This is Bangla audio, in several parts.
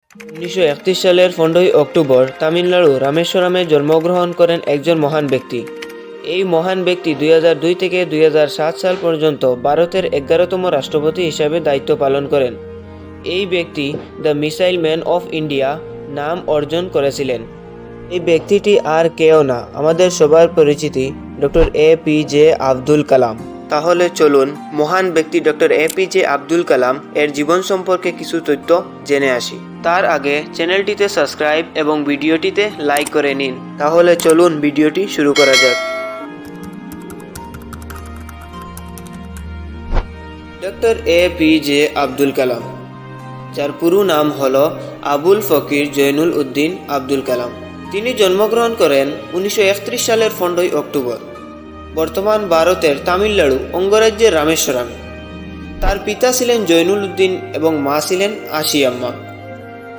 1931 সালের 15 অক্টোবর তামিলনাড়ু রামেশ্বরমে জন্মগ্রহণ করেন একজন মহান ব্যক্তি। এই মহান ব্যক্তি 2002 থেকে 2007 সাল পর্যন্ত ভারতের 11তম রাষ্ট্রপতি হিসাবে দায়িত্ব পালন করেন। এই ব্যক্তি the missile man of India নাম অর্জন করেছিলেন। এই ব্যক্তিটি আর কেউ না, আমাদের সবার পরিচিতি ডক্টর APJ আব্দুল কালাম। তাহলে চলুন মহান ব্যক্তি ডক্টর APJ আব্দুল কালাম এর জীবন সম্পর্কে কিছু তথ্য জেনে আসি। তার আগে চ্যানেলটিতে সাবস্ক্রাইব এবং ভিডিওটিতে লাইক করে নিন। তাহলে চলুন ভিডিওটি শুরু করা যাক। ডক্টর APJ আব্দুল কালাম, যার পুরো নাম হলো আবুল ফকির জৈনুল উদ্দিন আব্দুল কালাম। তিনি জন্মগ্রহণ করেন 1931 সালের 15 অক্টোবর বর্তমান ভারতের তামিলনাড়ু অঙ্গরাজ্যের রামেশ্বরমে। তার পিতা ছিলেন জৈনুল উদ্দিন এবং মা ছিলেন আশিয়াম্মা।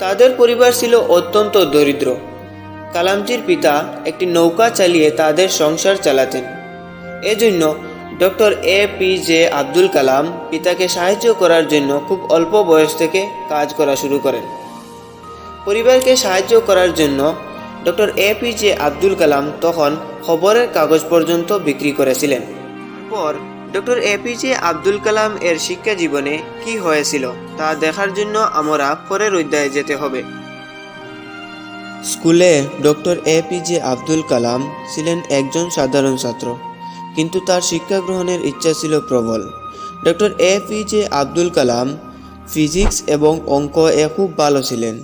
তাদের পরিবার ছিল অত্যন্ত দরিদ্র। কালামজির পিতা একটি নৌকা চালিয়ে তাদের সংসার চালাতেন। এজন্য ডক্টর APJ আব্দুল কালাম পিতাকে সাহায্য করার জন্য খুব অল্প বয়স থেকে কাজ করা শুরু করেন। পরিবারকে সাহায্য করার জন্য ডক্টর APJ আব্দুল কালাম তখন খবরের কাগজ পর্যন্ত বিক্রি করেছিলেন। পর ডক্টর APJ আব্দুল কালাম এর শিক্ষা জীবনে কি হয়েছিল তা দেখার জন্য আমরা পরের অধ্যায়ে যেতে হবে। স্কুলে ডক্টর APJ আব্দুল কালাম ছিলেন একজন সাধারণ ছাত্র, কিন্তু তার শিক্ষা গ্রহণের ইচ্ছা ছিল প্রবল। ডক্টর APJ আব্দুল কালাম ফিজিক্স এবং অঙ্ক খুব ভালো ছিলেন।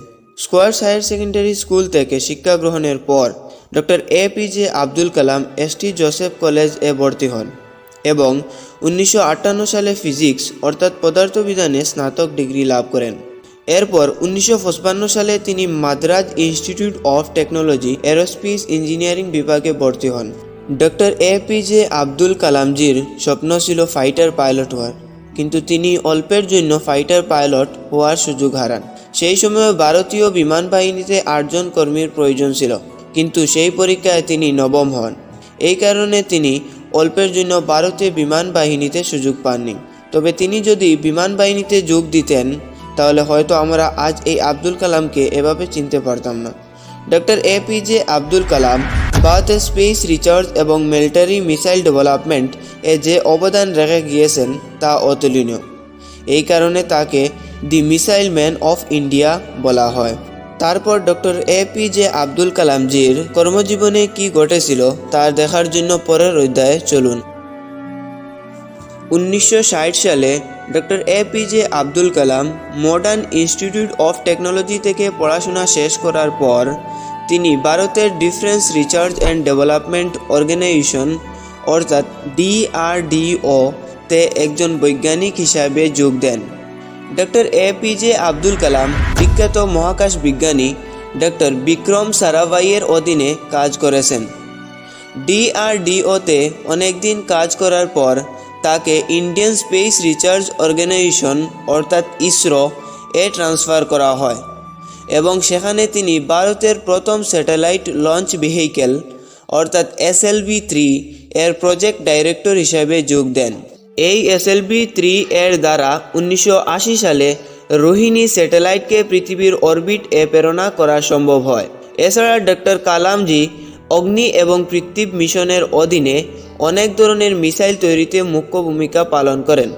স্কোয়ার্স হায়ার সেকেন্ডারি স্কুল থেকে শিক্ষা গ্রহণের পর ডক্টর APJ আব্দুল কালাম ST জোসেফ কলেজে ভর্তি হন এবং 1958 সালে ফিজিক্স অর্থাৎ পদার্থবিজ্ঞানে স্নাতক ডিগ্রি লাভ করেন। এরপর 1955 সালে তিনি Madras institute of technology aerospace engineering বিভাগে ভর্তি হন। ডক্টর APJ আব্দুল কালামজির স্বপ্ন ছিল ফাইটার পাইলট হওয়ার, কিন্তু তিনি অল্পের জন্য ফাইটার পাইলট হওয়ার সুযোগ হারান। সেই সময় ভারতীয় বিমান বাহিনীতে 8 জন কর্মীর প্রয়োজন ছিল, কিন্তু সেই পরীক্ষায় তিনি নবম হন। এই কারণে তিনি অল্পের জন্য ভারতীয় বিমান বাহিনীতে সুযোগ পাননি। তবে তিনি যদি বিমান বাহিনীতে যোগ দিতেন তাহলে হয়তো আমরা আজ এই আব্দুল কালামকে এভাবে চিনতে পারতাম না। ডক্টর APJ আব্দুল কালাম ভারতের স্পেস রিসার্চ এবং মিলিটারি মিসাইল ডেভেলপমেন্ট যে অবদান রেখে গিয়েছেন তা অতুলনীয়। এই কারণে তাকে দি মিসাইল ম্যান অফ ইন্ডিয়া বলা হয়। তারপর ডক্টর APJ আব্দুল কালামজির কর্মজীবনে কি ঘটেছিল তা দেখার জন্য পরের অধ্যায়ে চলুন। 1960 সালে doctor APJ Abdul Kalam modern institute of technology থেকে পড়াশোনা শেষ করার পর তিনি ভারতের defence research and development organisation অর্থাৎ DRDO তে একজন বৈজ্ঞানিক হিসাবে যোগ দেন। ডক্টর APJ আব্দুল কালাম বিখ্যাত মহাকাশ বিজ্ঞানী ডক্টর বিক্রম সারাভাইয়ের অধীনে কাজ করেছেন। DRDO-তে অনেকদিন কাজ করার পর তাকে ইন্ডিয়ান স্পেস রিসার্চ অর্গানাইজেশন অর্থাৎ ISRO এ ট্রান্সফার করা হয় এবং সেখানে তিনি ভারতের প্রথম স্যাটেলাইট লঞ্চ ভেহিকেল অর্থাৎ SLV-3 এর প্রজেক্ট ডাইরেক্টর হিসাবে যোগ দেন। এই SLV-3 এর দ্বারা 1980 সালে রোহিণী স্যাটেলাইটকে পৃথিবীর অরবিটে প্রেরণ করা সম্ভব হয়। এছাড়া ডক্টর কালামজি অগ্নি এবং পৃথ্বী মিশনের অধীনে অনেক ধরনের মিসাইল তৈরিতে মুখ্য ভূমিকা পালন করেন।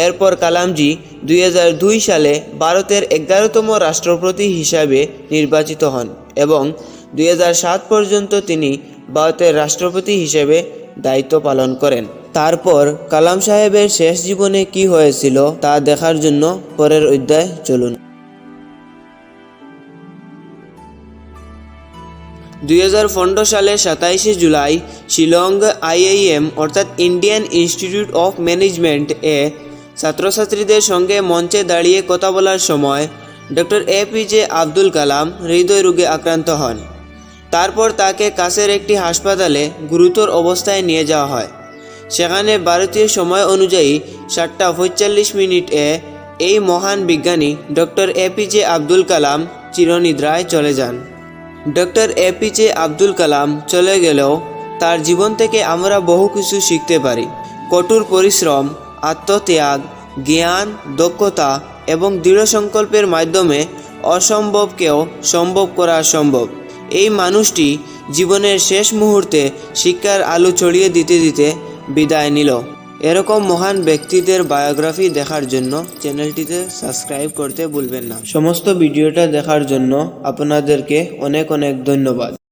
এরপর কালামজি 2002 সালে ভারতের 11তম রাষ্ট্রপতি হিসাবে নির্বাচিত হন এবং 2007 পর্যন্ত তিনি ভারতের রাষ্ট্রপতি হিসেবে দায়িত্ব পালন করেন। তারপর কালাম সাহেবের শেষ জীবনে কি হয়েছিল তা দেখার জন্য পরের অধ্যায়ে চলুন। 2015 সালে 27 জুলাই শিলং IIM অর্থাৎ ইন্ডিয়ান ইনস্টিটিউট অফ ম্যানেজমেন্ট ছাত্রছাত্রীদের সঙ্গে মঞ্চে দাঁড়িয়ে কথা বলার সময় ডক্টর APJ আব্দুল কালাম হৃদয় রোগে আক্রান্ত হন। তারপর তাকে কাছের একটি হাসপাতালে গুরুতর অবস্থায় নিয়ে যাওয়া হয়। সেখানে ভারতীয় সময় অনুযায়ী 7:45 এই মহান বিজ্ঞানী ডক্টর APJ আব্দুল কালাম চিরনিদ্রায় চলে যান। ডক্টর APJ আব্দুল কালাম চলে গেলেও তার জীবন থেকে আমরা বহু কিছু শিখতে পারি। কঠোর পরিশ্রম, আত্মত্যাগ, জ্ঞান, দক্ষতা এবং দৃঢ় সংকল্পের মাধ্যমে অসম্ভবকেও সম্ভব করা সম্ভব। এই মানুষটি জীবনের শেষ মুহূর্তে শিক্ষার আলো ছড়িয়ে দিতে দিতে বিদায় নিল। এরকম মহান ব্যক্তিদের বায়োগ্রাফি দেখার জন্য চ্যানেলটিতে সাবস্ক্রাইব করতে ভুলবেন না। সমস্ত ভিডিওটা দেখার জন্য আপনাদেরকে অনেক অনেক ধন্যবাদ।